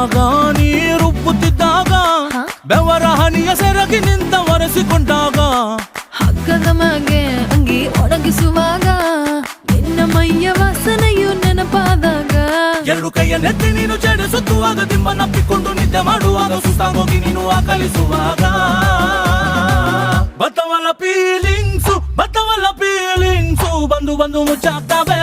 ನುಂಗುತ್ತಿದ್ದಾಗ ನೀ ರುಬ್ಬುತ್ತಿದ್ದಾಗ ಬೆವರ ಹನಿಯ ಸೆರಗಿ ನಿಂತ ಒರೆಸಿಕೊಂಡಾಗ ಹಗ್ಗದ ಮ್ಯಾಗೆ ಅಂಗಿ ಒಣಗಿಸುವಾಗ ನಿನ್ನ ಮೈಯ ವಾಸನೆಯು ನೆನಪಾದಾಗ ಎರಡು ಕೈಯ ನೆತ್ತಿ ನೀನು ಜಡಿಸುತ್ತುವಾಗ ದಿಮ್ಮನಪ್ಪಿಕೊಂಡು ನಿದ್ದೆ ಮಾಡುವಾಗ ಸುಸ್ತಾಗೋಗಿ ನೀನು ಆಕಲಿಸುವಾಗ ಬತ್ತವಲ್ಲ ಫೀಲಿಂಗ್ಸು ಬಂದು ಬಂದು ಮುಚ್ಚಾಗ್ತಾವೆ